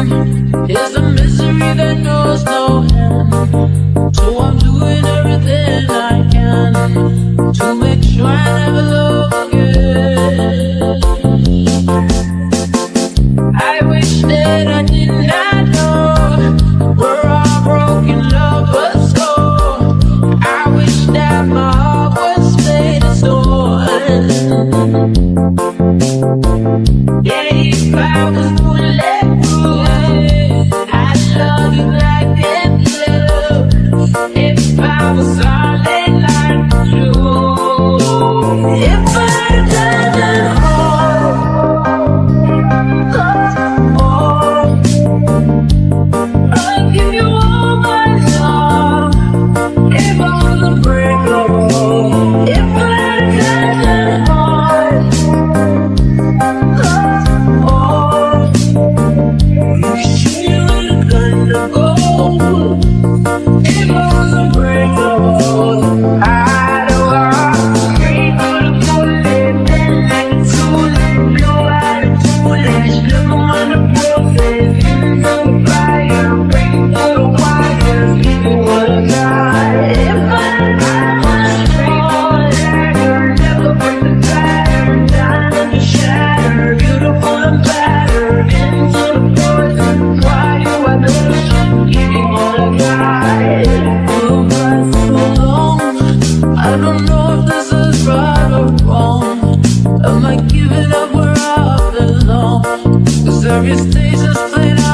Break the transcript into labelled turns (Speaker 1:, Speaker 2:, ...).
Speaker 1: is the misery that knows no end. So I'm doing everything I can to make sure I never love again. I wish that I did not know where our broken love was go. I wish that my heart was made of stone. Yeah, if I was bulletproof, I'd love you like that love. If I was solid like glue, if I'd done it all, I'd give you all my love. If I was unbreakable, if I'd done it all, you shoot me with a gun to go. If I was unbreakable, I'd walk straight through the bullet, then like a tulip, blow out a foolish. Look, I'm on the process, into the fire, break through the wires, give me what I got. If I was straight for the dagger, never break the pattern, diamond to shatter, beautiful and battered, into the poison. Why do I do this? Give me what I got. Oh, but so long, I don't know if this is right or wrong. Am I giving up where I belong? 'Cause every stage is played out